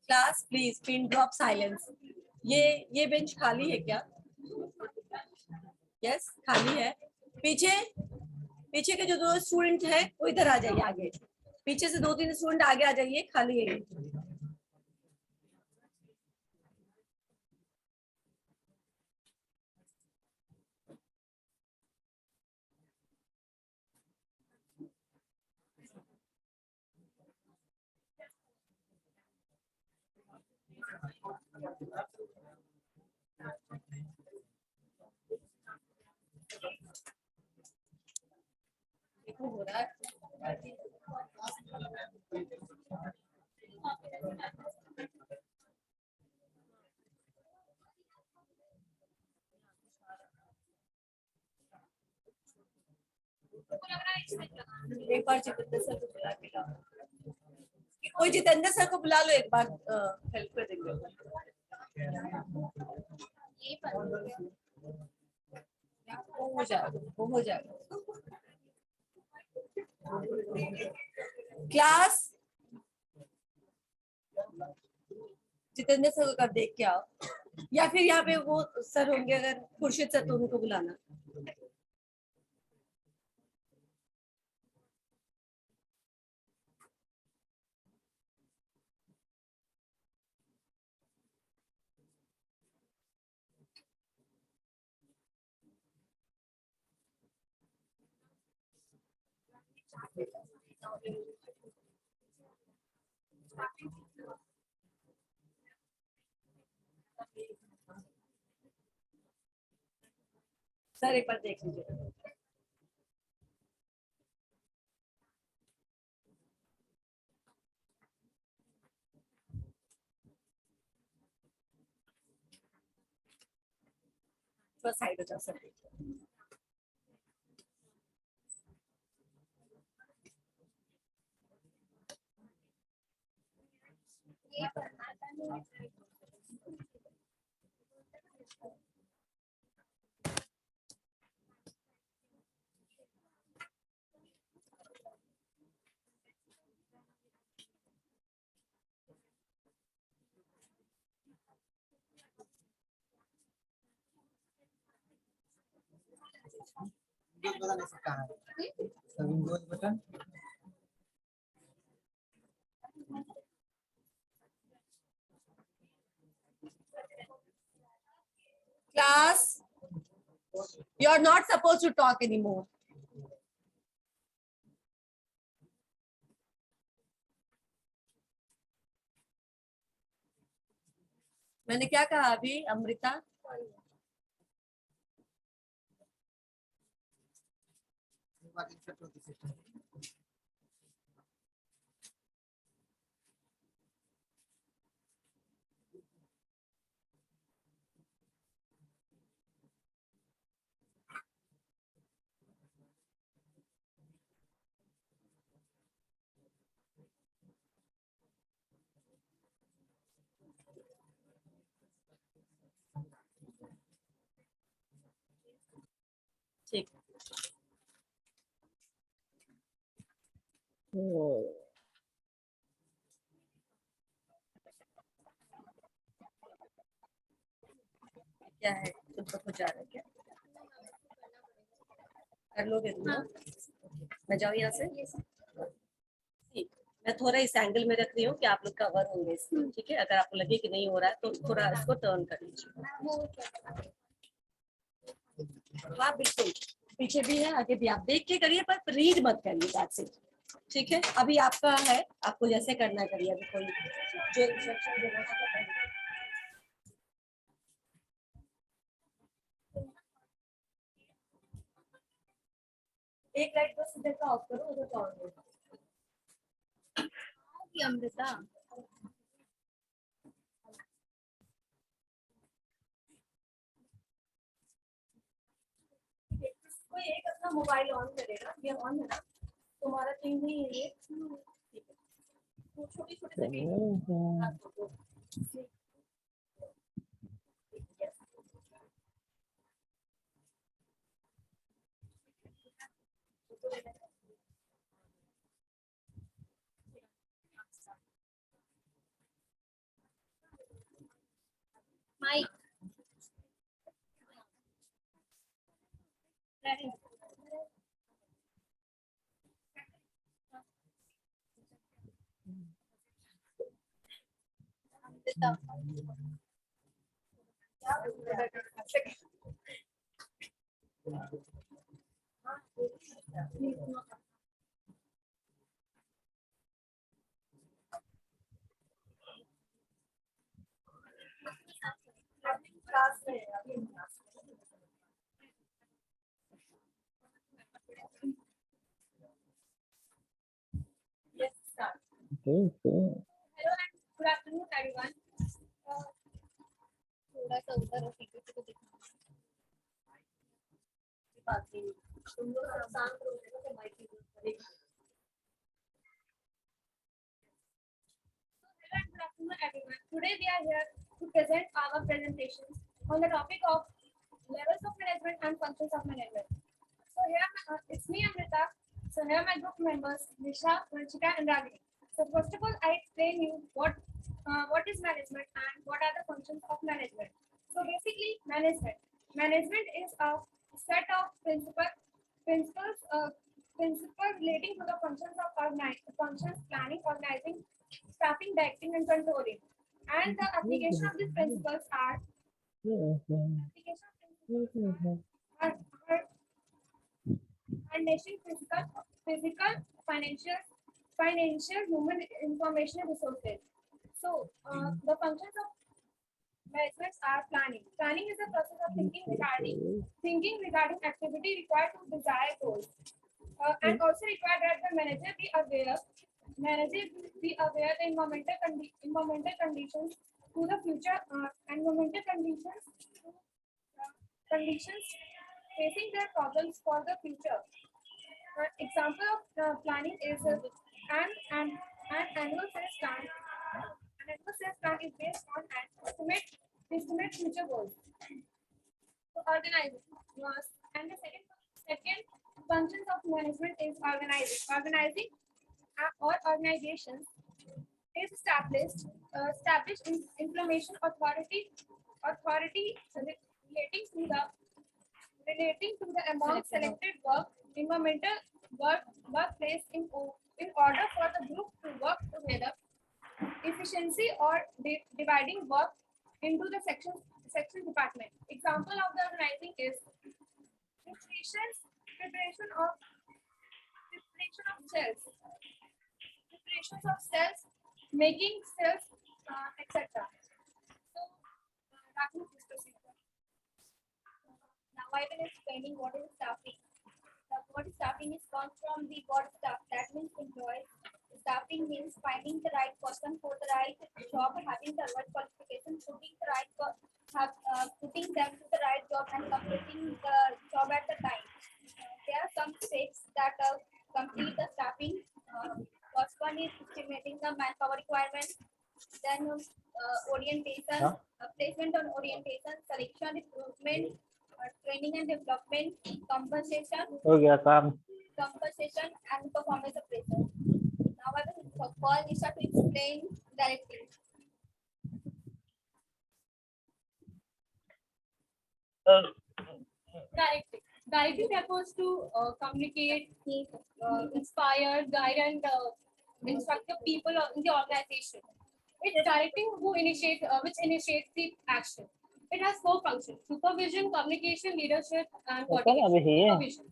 Class please pin drop silence. ये bench खाली है क्या? यस खाली है। पीछे पीछे के जो दो स्टूडेंट है वो इधर आ जाइए आगे। पीछे से 2-3 स्टूडेंट आगे आ जाइए, खाली है। हो रहा है। एक बार जितेंद्र सर को बुला के लाओ। कोई जितेंद्र सर को बुला लो, एक बार हेल्प कर देंगे। वो हो जाएगा, वो हो जाएगा। क्लास जितेंद्र सर को देख के आओ, या फिर यहाँ पे वो सर होंगे अगर खुर्शीद सर, तो उनको बुलाना। सर एक बार देख लीजिए। थोड़ा साइड हो जाओ sir. Button class, you are not supposed to talk anymore. मैंने क्या कहा अभी अमृता? ठीक। क्या है, तुमको कुछ आ रहा है क्या? कर लोगे तुम? मैं जाऊँ यहाँ से? ठीक, मैं थोड़ा इस एंगल में रख रही हूँ कि आप लोग कवर होंगे इसमें। ठीक है, अगर आपको लगे कि नहीं हो रहा है तो थोड़ा इसको टर्न कर लीजिए। हाँ बिल्कुल, पीछे भी है आगे भी, आप देख के करिए पर रीड मत करिए। That's it. ठीक है, अभी आपका है, आपको जैसे करना है करिए। अभी कोई जो इंस्ट्रक्शन देना है एक लाइट बस इधर का ऑफ करो, उधर का ऑन करो। अमृता कोई एक अपना मोबाइल ऑन करेगा, ये ऑन है ना, तुम्हारा थिंग नहीं है ये, ठीक है, तो छोटी छोटी से माइक क्लास में अभी yes start. Okay. Hello and good afternoon everyone. थोड़ा सा उधर हो पीछे को दिखा बात नहीं तुम लोग शांत रहो तो माइक यूज करेगा. Hello and good afternoon everyone. Today we are here to present our presentations on the topic of levels of management and functions of management. So here it's me Amrita. So here my group members Nisha, Vanchika and Ragini. So first of all I explain you what is management and what are the functions of management. So basically management is a set of principles relating to the functions of functions planning, organizing, staffing, directing and controlling. And the application of these principles are are harnessing physical, financial, human information resources. So the functions of management are planning. Planning is a process of thinking regarding activity required to desire goals, and also required that the manager be aware the environmental conditions to the future, environmental conditions facing their problems for the future. Example of planning is an annual sales plan. An annual sales plan is based on an estimate future goals. So organizing, and the second functions of management is organizing or organizations is established information authority relating to the amount selected workplace in order for the group to work together efficiency or dividing work into the section department. Example of the organizing is preparation of making cells, etc. So Raghu, please proceed. Now I will explaining what is staffing. The word staffing is comes from the word staff, that means employees. Staffing means finding the right person for the right job, having the right qualification, putting them to the right job and completing the job at the time. There are some steps that complete the staffing. First one is estimating the manpower requirements, then orientation, placement on orientation, selection, recruitment, training and development, compensation, compensation and performance appraisal. Now I will call Nisha to explain directly. Directing refers to communicate, inspire, guide, and instruct the people in the organization. It's directing which initiates the action. It has four functions: supervision, communication, leadership, and coordination.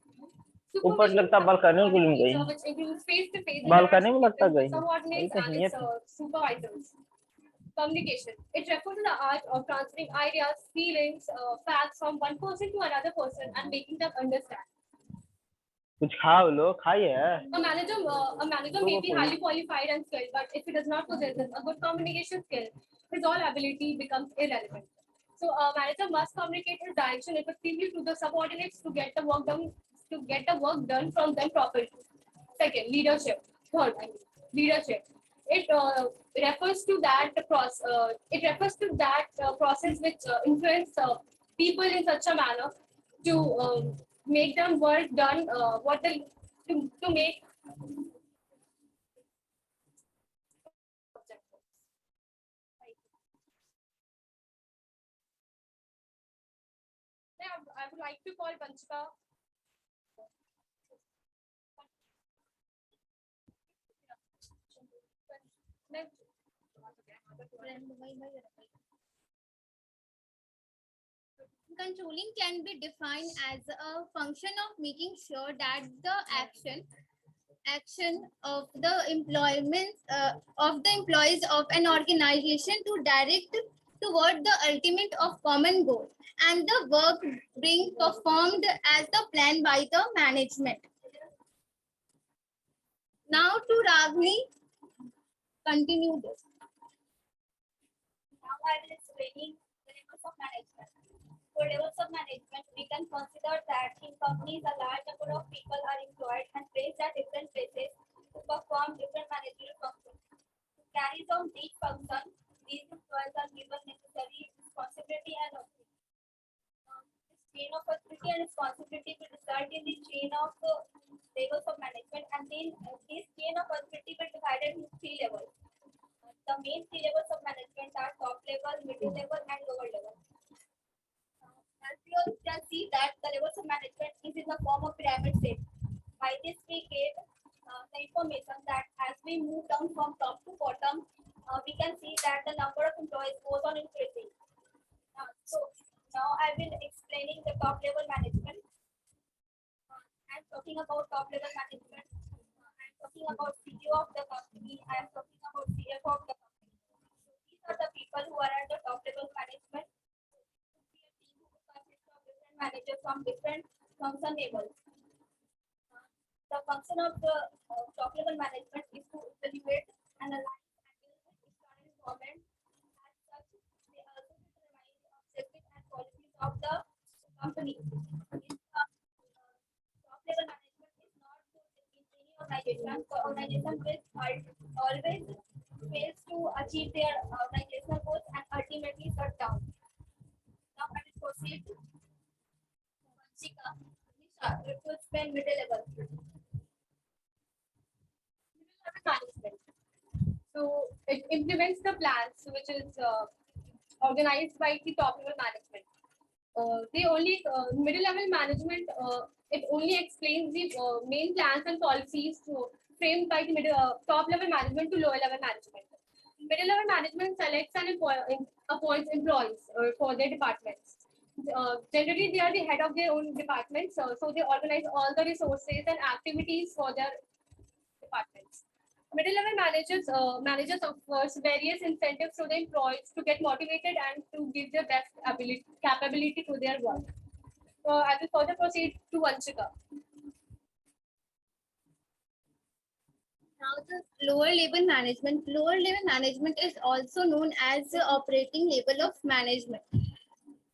ऊपर लगता balcony में गुलम गई which includes face-to-face balcony में लगता गई subordinates and its supervisors. Communication. It refers to the art of transferring ideas, feelings, facts from one person to another person and making them understand. कुछ खाओ लो खाइए A manager may be highly qualified and skilled, but if he does not possess a good communication skill, his all ability becomes irrelevant. So a manager must communicate his direction effectively to the subordinates to get the work done to get the work done from them properly. Second, leadership. Third, leadership. It refers to that process which influence people in such a manner to make them work done. What they to make. I would like to call Vanchika. Controlling can be defined as a function of making sure that the action of the employees of an organization to direct toward the ultimate of common goal, and the work being performed as the plan by the management. Now to Ragni, continue this. Now I will explaining the levels of management. For levels of management, we can consider that in companies a large number of people are employed and placed at different places to perform different managerial functions. To carry out each function, these employees are given necessary responsibility and authority. This chain of authority and responsibility will result in the chain of levels of management, and then this chain of authority will be divided into 3 levels. The main 3 levels of management are top level, middle level, and lower level. As we all can see that the levels of management is in the form of pyramid shape. By this we get the information that as we move down from top to bottom, we can see that the number of employees goes on increasing. So now I will explaining the top level management. I'm talking about top level management. I'm talking about CEO of the company. I'm talking about CFO of the company. So these are the people who are at the top level management. Managers from different function levels. The function of the top level management is to evaluate, analyze, and deal with external environment. As such, they also determine the objectives and qualities of the company. Top level management is not good in any organization. The organization will always fails to achieve their organizational goals and ultimately shut down. Now I will proceed. Nisha, it will spend middle level. Management. So it implements the plans which is organized by the top level management. Middle level management, it only explains the main plans and policies framed by the top level management to lower level management. Middle level management selects and appoints employees for their departments. Generally, they are the head of their own departments, so they organize all the resources and activities for their departments. Middle level managers offers various incentives to the employees to get motivated and to give their best capability to their work. I will further proceed to Vanchika. Now the lower level management. Lower level management is also known as the operating level of management.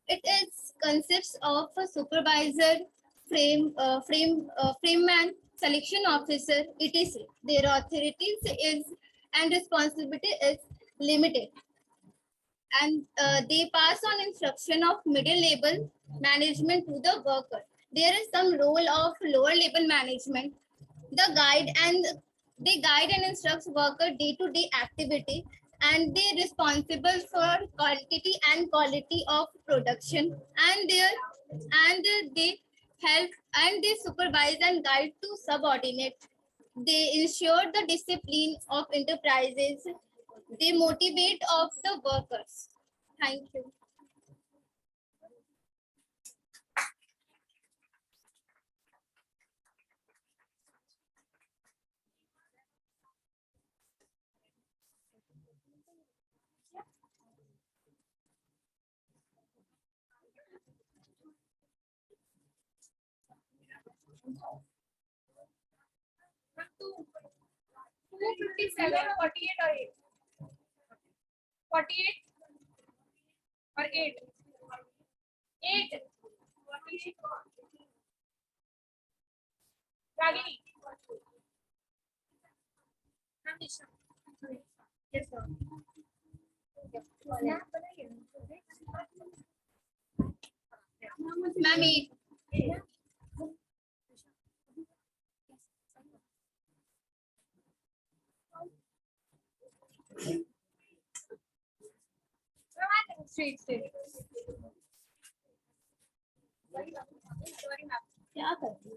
It is consists of a supervisor, frameman, selection officer, etc. Their authorities is and responsibility is limited, and they pass on instruction of middle level management to the worker. There is some role of lower level management. They guide and instruct worker day-to-day activity, and they responsible for quantity and quality of production, and they help and they supervise and guide to subordinate. They ensure the discipline of enterprises. They motivate of the workers. Thank you. To 257, 48 or 8? 48 or 8? 8. Ragini. Yes, sir. Ma'am, Straight, straight. क्या कर रही हो?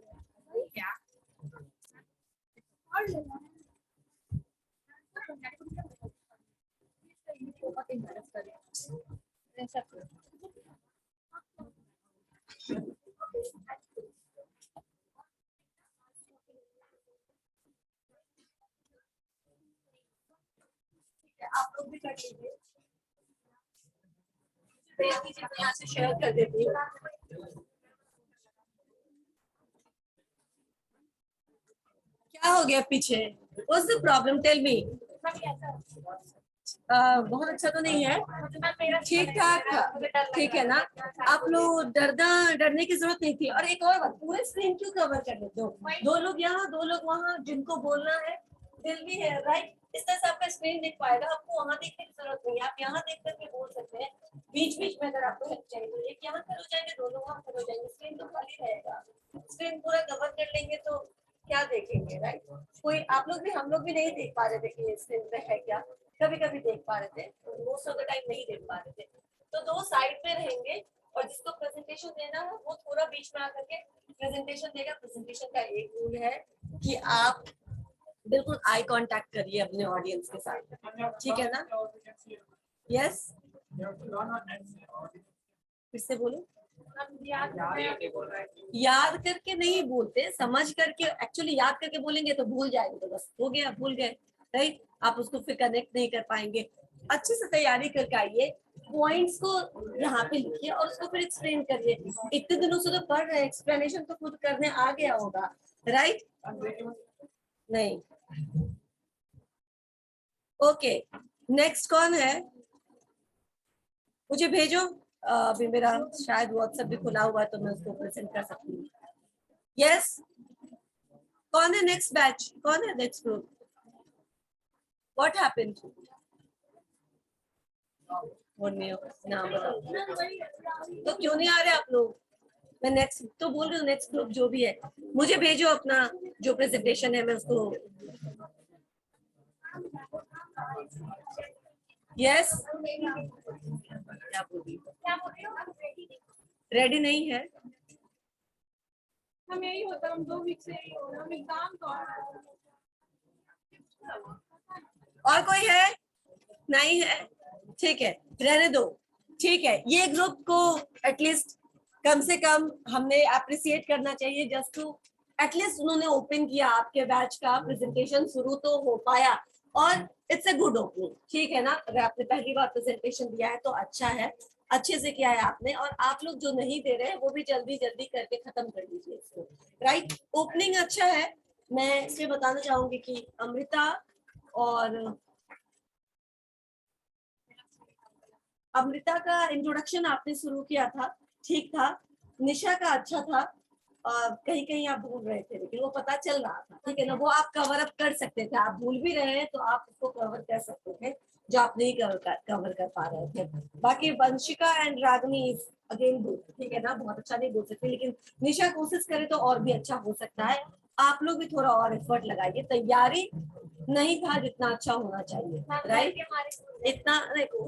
आप लोग भी कर लीजिए, यहाँ से शेयर कर देती हूँ। क्या हो गया पीछे? What's the problem? Tell me. बहुत अच्छा तो नहीं है, ठीक ठाक था, ठीक है ना? आप लोग डरने की जरूरत नहीं थी। और एक और बात, पूरे स्क्रीन क्यों कवर कर लेते हो? दो लोग यहाँ, दो लोग वहाँ, जिनको बोलना है दिल भी है, राइट? इस तरह से आपका स्क्रीन दिख पाएगा, आपको वहाँ देखने की जरूरत नहीं है, आप यहाँ देख करके बोल सकते हैं। बीच बीच में अगर आपको हेल्प चाहिए, एक यहाँ खड़े हो जाएंगे, दो लोग वहाँ खड़े हो जाएंगे, स्क्रीन तो खाली रहेगा। स्क्रीन पूरा कवर कर लेंगे तो क्या देखेंगे, राइट? कोई आप लोग भी, हम लोग भी नहीं देख पा रहे थे कि ये स्क्रीन पे है क्या। कभी कभी देख पा रहे थे, मोस्ट ऑफ द टाइम नहीं देख पा रहे थे। तो दो साइड में रहेंगे और जिसको प्रेजेंटेशन देना है वो थोड़ा बीच में आकर के प्रेजेंटेशन देगा। प्रेजेंटेशन का एक रूल है कि आप बिल्कुल आई कांटेक्ट करिए अपने ऑडियंस के साथ, ठीक है ना? यस, फिर से बोलो। याद करके नहीं बोलते, समझ करके। एक्चुअली याद करके बोलेंगे तो भूल जाएंगे, तो बस हो गया, भूल गए, राइट? आप उसको फिर कनेक्ट नहीं कर पाएंगे। अच्छे से तैयारी करके आइए, पॉइंट्स को यहाँ पे लिखिए और उसको फिर एक्सप्लेन करिए। इतने दिनों से तो पढ़ रहे हैं, एक्सप्लेनेशन तो खुद करने आ गया होगा, राइट? नहीं, ओके। नेक्स्ट कौन है? मुझे भेजो। अभी मेरा शायद व्हाट्सएप भी खुला हुआ है तो मैं उसको प्रेजेंट कर सकती हूँ। यस, कौन है नेक्स्ट बैच? कौन है नेक्स्ट ग्रुप? What happened? नाम बताओ। तो क्यों नहीं आ रहे आप लोग? मैं नेक्स्ट तो बोल रही हूँ, नेक्स्ट ग्रुप जो भी है मुझे भेजो अपना जो प्रेजेंटेशन है, मैं उसको। यस, क्या बोल रही हो? रेडी नहीं है? हम यही होता, हम 2 वीक से यही हो रहा, हम एग्जाम तो और कोई है? नहीं है, ठीक है, रहने दो, ठीक है। ये ग्रुप को एटलीस्ट कम से कम हमने अप्रिशिएट करना चाहिए, जस्ट टू एटलीस्ट उन्होंने ओपन किया आपके बैच का प्रेजेंटेशन, शुरू तो हो पाया और इट्स अ गुड ओपनिंग, ठीक है ना? अगर आपने पहली बार प्रेजेंटेशन दिया है तो अच्छा है, अच्छे से किया है आपने। और आप लोग जो नहीं दे रहे हैं वो भी जल्दी जल्दी करके खत्म कर दीजिए इसको, राइट? ओपनिंग अच्छा है। मैं इसलिए बताना चाहूंगी कि अमृता का इंट्रोडक्शन आपने शुरू किया था, ठीक था। निशा का अच्छा था, कहीं कहीं आप भूल रहे थे लेकिन वो पता चल रहा था, ठीक है ना? वो आप कवर अप कर सकते थे। आप भूल भी रहे हैं तो आप उसको कवर कर सकते थे जो आप नहीं कवर कर पा रहे थे। बाकी Vanshika and Ragini again good, ठीक है ना? बहुत अच्छा नहीं बोल सकते, लेकिन निशा कोशिश करे तो और भी अच्छा हो सकता है। आप लोग भी थोड़ा और एफर्ट लगाइए। तैयारी नहीं था जितना अच्छा होना चाहिए, राइट? इतना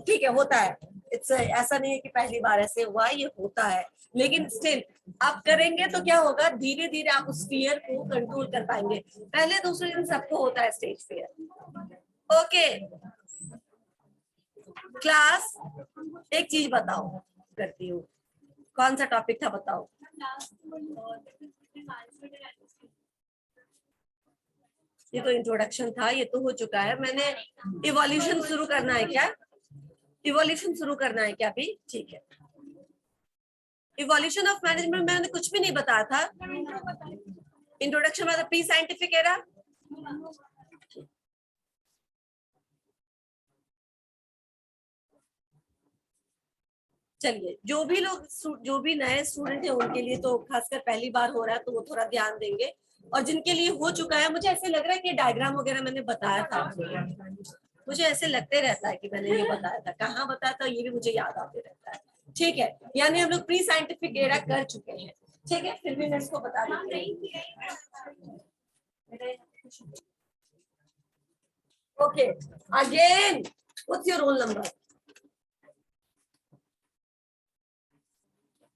ठीक है, होता है। इट्स ऐसा नहीं है कि पहली बार ऐसे हुआ, ये होता है, लेकिन स्टिल आप करेंगे तो क्या होगा, धीरे धीरे आप उस फियर को कंट्रोल कर पाएंगे। पहले दूसरे दिन सबको होता है स्टेज फियर। ओके क्लास, एक चीज बताओ, करती हूँ। कौन सा टॉपिक था बताओ? ये तो इंट्रोडक्शन था, ये तो हो चुका है। मैंने इवोल्यूशन शुरू करना है क्या? इवोल्यूशन शुरू करना है क्या अभी? ठीक है। इवोल्यूशन ऑफ मैनेजमेंट मैंने कुछ भी नहीं बताया था। इंट्रोडक्शन मतलब प्री साइंटिफिक एरा। चलिए, जो भी नए स्टूडेंट है उनके लिए तो खासकर पहली बार हो रहा है तो वो थोड़ा ध्यान देंगे, और जिनके लिए हो चुका है, मुझे ऐसे लग रहा है कि डायग्राम वगैरह मैंने बताया था, मुझे ऐसे लगते रहता है कि मैंने ये बताया था, कहाँ बताया था ये भी मुझे याद आते रहता है। ठीक है, यानी हम लोग प्री साइंटिफिक डेटा कर चुके हैं। ठीक है, फिर भी मैं इसको बता देती हूँ। Okay, again what's your roll number?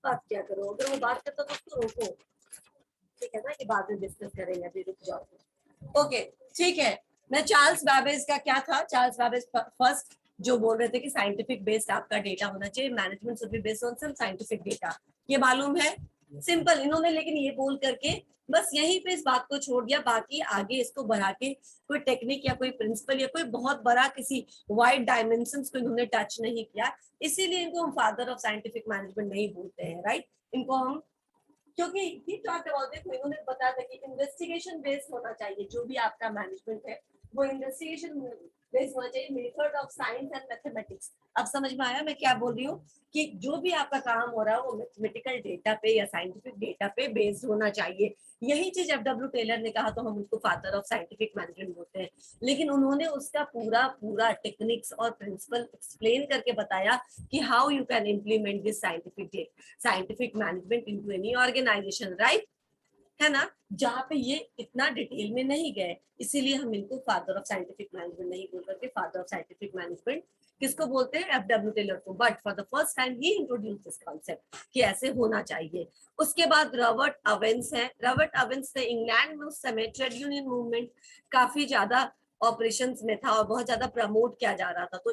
बात क्या करो, अगर वो बात करता तो उसको रोको, ठीक है ना, कि बाद में डिस्कस करेंगे, अभी रुक जाओ। ओके, ठीक है। मैं चार्ल्स बैबेज का क्या था, चार्ल्स बैबेज फर्स्ट जो बोल रहे थे कि साइंटिफिक बेस्ड आपका डेटा होना चाहिए, management should be based on some scientific data, ये मालूम है, सिंपल। इन्होंने लेकिन ये बोल करके बस यहीं पे इस बात को छोड़ दिया, बाकी आगे इसको बढ़ा के कोई टेक्निक या कोई प्रिंसिपल या कोई बहुत बड़ा किसी वाइड डायमेंशंस को इन्होंने टच नहीं किया, इसीलिए इनको हम फादर ऑफ साइंटिफिक मैनेजमेंट नहीं बोलते हैं, राइट। इनको हम, क्योंकि ये टॉक अबाउट देखो, इन्होंने बताया था कि इन्वेस्टिगेशन बेस्ड होना चाहिए, जो भी आपका मैनेजमेंट है वो इन्वेस्टिगेशन बेस्ड होना चाहिए, method of science and mathematics. अब समझ में आया मैं क्या बोल रही हूँ, कि जो भी आपका काम हो रहा है वो मैथमेटिकल डेटा पे या साइंटिफिक डेटा पे बेस्ड होना चाहिए। यही चीज एफडब्ल्यू टेलर ने कहा, तो हम उसको फादर ऑफ साइंटिफिक मैनेजमेंट बोलते हैं, लेकिन उन्होंने उसका पूरा पूरा टेक्निक्स और प्रिंसिपल एक्सप्लेन करके बताया कि how you can implement this scientific management into any organisation, right, है ना, जहाँ पे ये इतना डिटेल में नहीं गए, इसीलिए हम इनको फादर ऑफ साइंटिफिक मैनेजमेंट नहीं बोल करके फादर ऑफ साइंटिफिक मैनेजमेंट किसको बोलते हैं, एफडब्ल्यू टेलर को। But for the first time he introduce this concept कि ऐसे होना चाहिए। उसके बाद रॉबर्ट अवेंस है, रॉबर्ट अवेंस ने इंग्लैंड में उस समय ट्रेड यूनियन मूवमेंट काफी ज्यादा ऑपरेशंस में था और बहुत ज्यादा प्रमोट किया जा रहा था, तो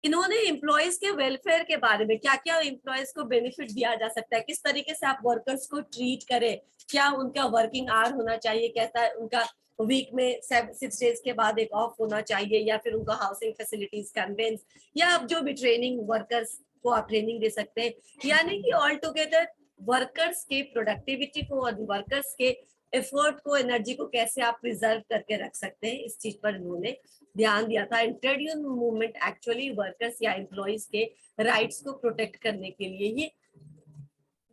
इन्होंने एम्प्लॉयज के वेलफेयर के बारे में, क्या क्या एम्प्लॉयज को बेनिफिट दिया जा सकता है, किस तरीके से आप वर्कर्स को ट्रीट करें, क्या उनका वर्किंग आवर होना चाहिए, कैसा उनका वीक में 6 डेज के बाद एक ऑफ होना चाहिए, या फिर उनका हाउसिंग फैसिलिटीज कन्वेंस, या आप जो भी ट्रेनिंग वर्कर्स को आप ट्रेनिंग दे सकते हैं, यानी कि ऑल टुगेदर वर्कर्स के प्रोडक्टिविटी को और वर्कर्स के एफर्ट को, एनर्जी को कैसे आप प्रिजर्व करके रख सकते हैं, इस चीज पर इन्होंने ध्यान दिया था। Trade union movement actually workers या एम्प्लॉयज के राइट्स को प्रोटेक्ट करने के लिए ये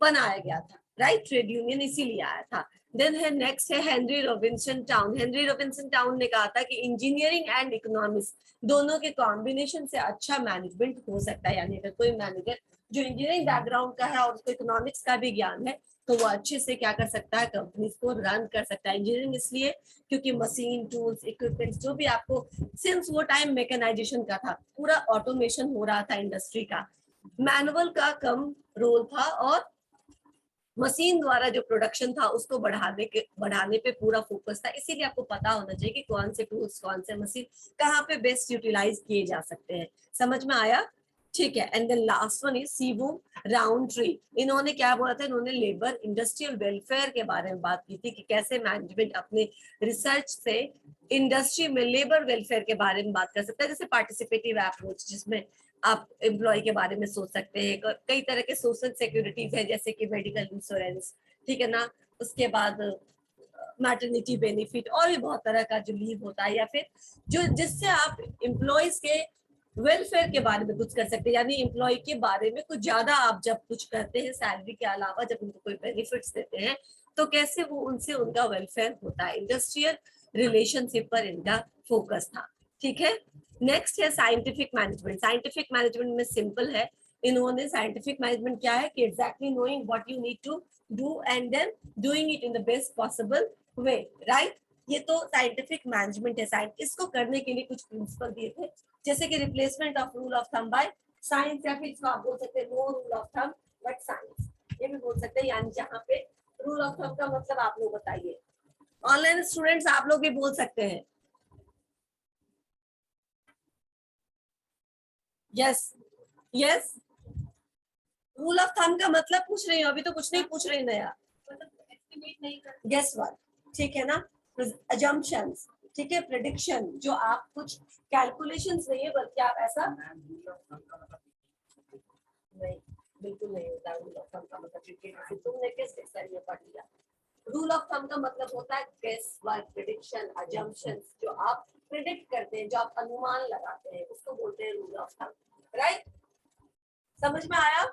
बनाया गया था, राइट, ट्रेड यूनियन इसीलिए आया था। देन है नेक्स्ट है Henry Robinson town. Henry Robinson town ने कहा था कि इंजीनियरिंग एंड इकोनॉमिक्स दोनों के कॉम्बिनेशन से अच्छा मैनेजमेंट हो सकता है, यानी अगर कोई मैनेजर जो इंजीनियरिंग बैकग्राउंड का है और उसको इकोनॉमिक्स का भी ज्ञान है, तो वो अच्छे से क्या कर सकता है, कंपनीज को रन कर सकता है। इंजीनियरिंग इसलिए क्योंकि मशीन, टूल्स, इक्विपमेंट्स जो भी आपको, सिंस वो टाइम मैकेनाइजेशन का था, पूरा ऑटोमेशन हो रहा था इंडस्ट्री का, मैनुअल का कम रोल था और मशीन द्वारा जो प्रोडक्शन था उसको बढ़ाने पे पूरा फोकस था। इसीलिए आपको पता होना चाहिए कि कौन से टूल्स, कौन से मशीन कहाँ पे बेस्ट यूटिलाइज किए जा सकते हैं। समझ में आया? ठीक है। And then last one is Seebohm Rowntree. इन्होंने क्या बोला था, इन्होंने लेबर इंडस्ट्रियल वेलफेयर के बारे में बात की थी कि कैसे मैनेजमेंट अपने रिसर्च से इंडस्ट्री में लेबर वेलफेयर के बारे में बात कर सकता है, जैसे पार्टिसिपेटिव अप्रोच, जिसमें आप एम्प्लॉय के बारे में सोच सकते हैं। कई तरह के सोशल सिक्योरिटीज है, जैसे कि मेडिकल इंश्योरेंस, ठीक है ना, उसके बाद मैटरनिटी बेनिफिट, और भी बहुत तरह का जो लीव होता है, या फिर जो जिससे आप एम्प्लॉयज के वेलफेयर के बारे में कुछ कर सकते हैं, यानी एम्प्लॉय के बारे में कुछ ज्यादा आप जब कुछ करते हैं सैलरी के अलावा, जब उनको कोई बेनिफिट्स देते हैं, तो कैसे वो उनसे उनका वेलफेयर होता है। इंडस्ट्रियल रिलेशनशिप पर इनका फोकस था, ठीक है। नेक्स्ट है साइंटिफिक मैनेजमेंट। साइंटिफिक मैनेजमेंट में सिंपल है, इन्होंने साइंटिफिक मैनेजमेंट क्या है कि exactly knowing what you need to do and then doing it in the best possible way, right. ये तो साइंटिफिक मैनेजमेंट है। इसको करने के लिए कुछ प्रिंसिपल दिए थे, जैसे कि replacement of rule of thumb by science, या फिर इसको आप बोल सकते हैं no rule of thumb but science, ये भी बोल सकते हैं। यानी जहाँ पे रूल ऑफ थंब का मतलब आप लोग बताइए, ऑनलाइन स्टूडेंट्स आप लोग भी बोल सकते हैं। Yes yes, rule of thumb का मतलब पूछ रही हूँ, अभी तो कुछ नहीं पूछ रही नया, गेस वर्क, ठीक है ना, अजम्पशंस, ठीक है, प्रेडिक्शन, जो आप कुछ कैलकुलेशंस नहीं है बल्कि आप ऐसा नहीं, बिल्कुल नहीं होता रूल ऑफ थंब का मतलब। तुमने किस सेक्शन में पढ़ लिया? रूल ऑफ थंब का मतलब होता है गेस वर्क, प्रेडिक्शन, अजम्पशंस, जो आप प्रेडिक्ट करते हैं, जो आप अनुमान लगाते हैं, उसको बोलते हैं रूल ऑफ थंब, राइट। समझ में आया?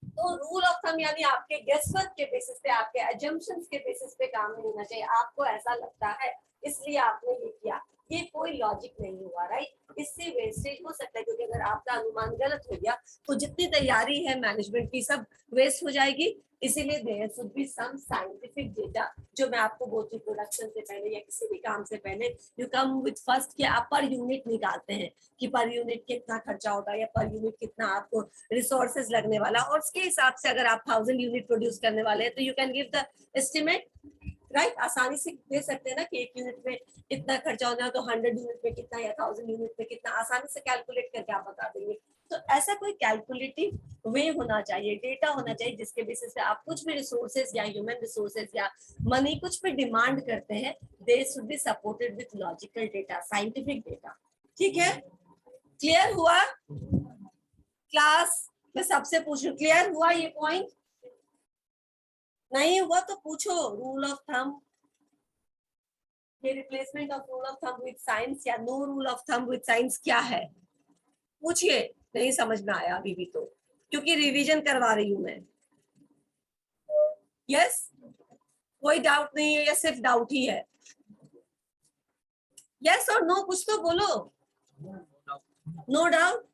तो रूल ऑफ थंब यानी आपके गेसवर्क के बेसिस पे, आपके अजम्पशंस के बेसिस पे काम नहीं होना चाहिए। आपको ऐसा लगता है इसलिए आपने ये किया, ये कोई लॉजिक नहीं हुआ, राइट? इससे वेस्टेज हो सकता है, क्योंकि अगर आपका अनुमान गलत हो गया तो जितनी तैयारी है मैनेजमेंट की सब वेस्ट हो जाएगी। इसीलिए there should be some scientific data, जो मैं आपको बोलती हूँ प्रोडक्शन से पहले या किसी भी काम से पहले यू कम विद फर्स्ट कि आप पर यूनिट निकालते हैं कि पर यूनिट कितना खर्चा होगा या पर यूनिट कितना आपको रिसोर्सेज लगने वाला, और उसके हिसाब से अगर आप 1000 यूनिट प्रोड्यूस करने वाले हैं तो you can give the estimate, right? आसानी से दे सकते हैं ना कि 1 यूनिट में इतना खर्चा होना है तो 100 यूनिट में कितना या 1000 यूनिट में कितना, आसानी से कैलकुलेट करके आप बता देंगे। तो ऐसा कोई कैलकुलेटिव वे होना चाहिए, डेटा होना चाहिए जिसके बेसिस पे आप कुछ भी रिसोर्सेज या ह्यूमन रिसोर्सेज या मनी कुछ भी डिमांड करते हैं, they should be supported with logical data, scientific data. ठीक है, क्लियर हुआ? क्लास में सबसे पूछूं, क्लियर हुआ ये पॉइंट? नहीं हुआ तो पूछो। रूल ऑफ थंब, ये replacement of rule of thumb with science या no rule of thumb with science क्या है? पूछिए। नहीं समझ में आया अभी भी तो, क्योंकि रिवीजन करवा रही हूं मैं। यस, कोई डाउट नहीं है या सिर्फ डाउट ही है? यस और नो कुछ तो बोलो। नो डाउट,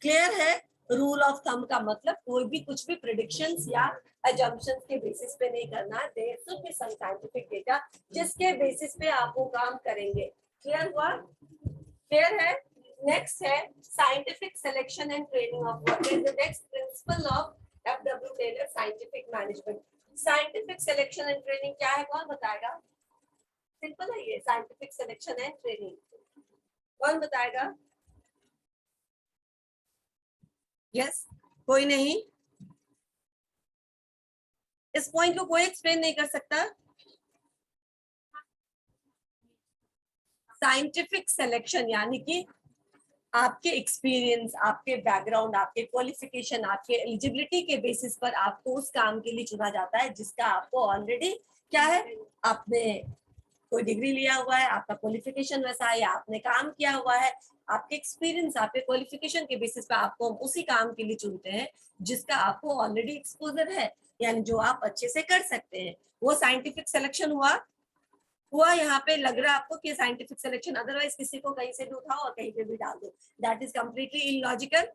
क्लियर है? रूल ऑफ थंब का मतलब कोई भी कुछ भी प्रेडिक्शंस या assumptions के बेसिस पे नहीं करना, there should be some scientific data जिसके बेसिस पे आप वो काम करेंगे। क्लियर हुआ? क्लियर है? नेक्स्ट है scientific selection and training of what is the next principle of FW Taylor scientific management. Scientific selection and training क्या है, कौन बताएगा? सिंपल है ये, साइंटिफिक सिलेक्शन एंड ट्रेनिंग कौन बताएगा? यस, कोई नहीं? इस पॉइंट को कोई एक्सप्लेन नहीं कर सकता? साइंटिफिक सिलेक्शन यानी कि आपके एक्सपीरियंस, आपके बैकग्राउंड, आपके क्वालिफिकेशन, आपके एलिजिबिलिटी के बेसिस पर आपको उस काम के लिए चुना जाता है जिसका आपको ऑलरेडी क्या है, आपने कोई डिग्री लिया हुआ है, आपका क्वालिफिकेशन वैसा है, या आपने काम किया हुआ है। आपके एक्सपीरियंस, आपके क्वालिफिकेशन के बेसिस पे आपको उसी काम के लिए चुनते हैं जिसका आपको ऑलरेडी एक्सपोजर है, यानी जो आप अच्छे से कर सकते हैं। वो साइंटिफिक सिलेक्शन हुआ यहाँ पे लग रहा है आपको कि साइंटिफिक सिलेक्शन, अदरवाइज किसी को कहीं से भी उठाओ और कहीं पे भी डाल दो, that is completely illogical,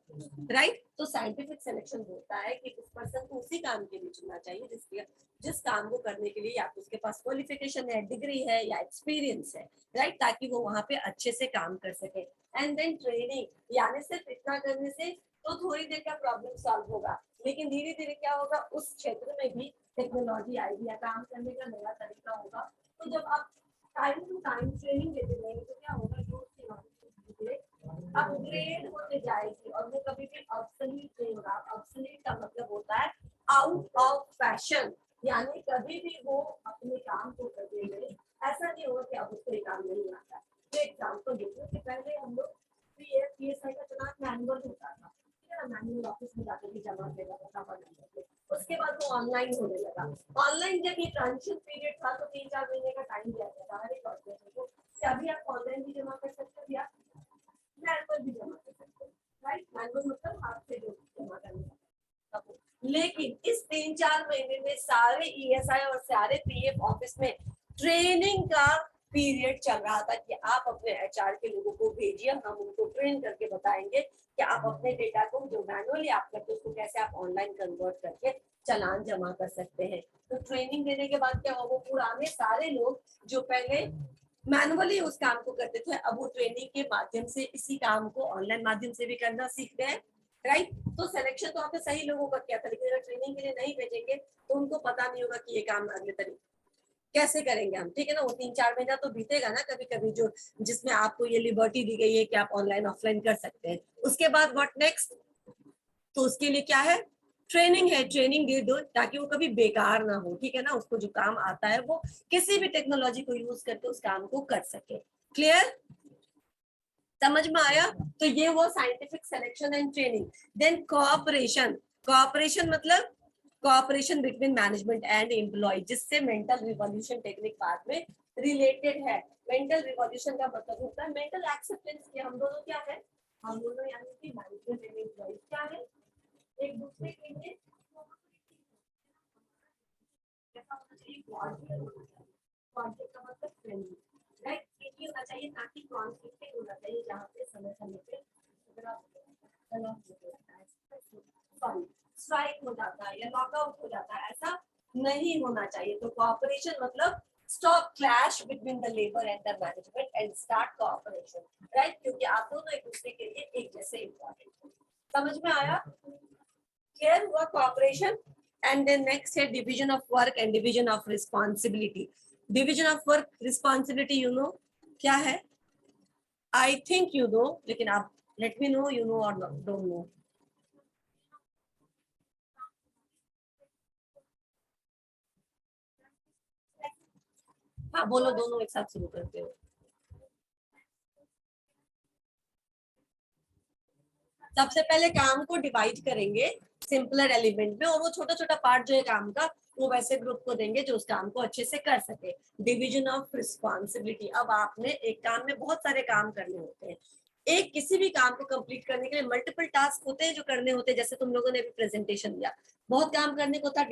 right? तो साइंटिफिक सिलेक्शन होता है कि उस पर्सन को उसी काम के लिए चुनना चाहिए जिस काम को करने के लिए या तो उसके पास क्वालिफिकेशन है, डिग्री है या एक्सपीरियंस है, राइट? ताकि वो वहां पे अच्छे से काम कर सके। एंड देन ट्रेनिंग, यानी सिर्फ इतना करने से तो थोड़ी देर का प्रॉब्लम सॉल्व होगा, लेकिन धीरे धीरे क्या होगा, उस क्षेत्र में भी टेक्नोलॉजी आएगी या काम करने का नया तरीका होगा। तो जब आप टाइम टू टाइम ट्रेनिंग देते रहेंगे तो क्या होगा, जो अपग्रेड होते जाएगी और वो कभी भी ऑब्सोलीट नहीं होगा। ऑब्सोलीट का मतलब होता है आउट ऑफ फैशन, यानी कभी भी वो अपने काम को करने में ऐसा नहीं होगा कि अब उसको काम नहीं आता। तो एग्जाम्पल देखो कि पहले हम लोग पीएसआई का चुनाव मैनुअल होता था, मैनुअल ऑफिस में जाकर के जमा देगा, उसके बाद वो ऑनलाइन होने लगा। ऑनलाइन जब ये ट्रांजिशन पीरियड था तो 3-4 महीने का टाइम दिया जाता है हर एक ऑर्गेनाइजेशन को, अभी आप ऑनलाइन भी जमा कर सकते हो या मैनुअल भी जमा कर सकते हो, राइट? मैनुअल मतलब हाथ से जो जमा करने का। लेकिन इस 3-4 महीने में सारे ईएसआई और सारे पीएफ ऑफिस में ट्रेनिंग का पीरियड चल रहा था कि आप अपने एचआर के लोगों को भेजिए, हम उनको ट्रेन करके बताएंगे कि आप अपने डेटा को जो मैनुअली आप करते हैं उसको कैसे आप ऑनलाइन कन्वर्ट करके चालान जमा कर सकते हैं। तो ट्रेनिंग देने के बाद क्या होगा, वो पुराने सारे लोग जो पहले मैनुअली उस काम को करते थे, अब वो ट्रेनिंग के माध्यम से इसी काम को ऑनलाइन माध्यम से भी करना सीख रहे हैं, राइट? तो सिलेक्शन तो आपने सही लोगों का किया था, लेकिन अगर ट्रेनिंग के लिए नहीं भेजेंगे तो उनको पता नहीं होगा कि ये काम अगले तरीके कैसे करेंगे हम, ठीक है ना? वो 3-4 महीना तो बीतेगा ना कभी कभी, जो जिसमें आपको ये लिबर्टी दी गई है कि आप ऑनलाइन ऑफलाइन कर सकते हैं। उसके बाद व्हाट नेक्स्ट? तो उसके लिए क्या है, ट्रेनिंग है। ट्रेनिंग दे दो ताकि वो कभी बेकार ना हो, ठीक है ना? उसको जो काम आता है वो किसी भी टेक्नोलॉजी को यूज करके उस काम को कर सके। क्लियर? समझ में आया? तो ये वो scientific selection and training. Then cooperation. Cooperation मतलब cooperation between management and employ, जिससे मेंटल रिवॉल्यूशन टेक्निक बाद में रिलेटेड है। मेंटल रिवॉल्यूशन का मतलब होता है मेंटल एक्सेप्टेंस, कि हम दोनों क्या है, हम दोनों यानी कि मैनेजमेंट एंड एम्प्लॉइज क्या है, एक दूसरे के लिए कैसा होना चाहिए, कॉर्डियल होना चाहिए। कॉर्डियल का मतलब फ्रेंडली, राइट, फ्रेंडली होना चाहिए, ना कि कॉन्फ्लिक्टिंग होना चाहिए जहाँ पे समय समय पे सॉरी स्ट्राइक हो जाता है या लॉकआउट हो जाता है, ऐसा नहीं होना चाहिए। तो कोऑपरेशन मतलब stop clash between the labor and the management and start cooperation, right, क्योंकि आप दोनों एक दूसरे के लिए एक जैसे इम्पोर्टेंट। समझ में आया, क्लियर हुआ cooperation? And then next है division of work and division of responsibility. Division of work responsibility you know क्या है? I think you know, लेकिन आप let me know you know or don't know. हाँ बोलो, दोनों एक साथ शुरू करते हो। सबसे पहले काम को डिवाइड करेंगे सिंपलर एलिमेंट में, और वो छोटा छोटा पार्ट जो है काम का वो वैसे ग्रुप को देंगे जो उस काम को अच्छे से कर सके। डिवीजन ऑफ रिस्पॉन्सिबिलिटी, अब आपने एक काम में बहुत सारे काम करने होते हैं। एक किसी भी काम को कंप्लीट करने के लिए मल्टीपल टास्क होते हैं जो करने होते हैं। जैसे तुम लोगों ने अभी प्रेजेंटेशन दिया, बहुत काम करने को था,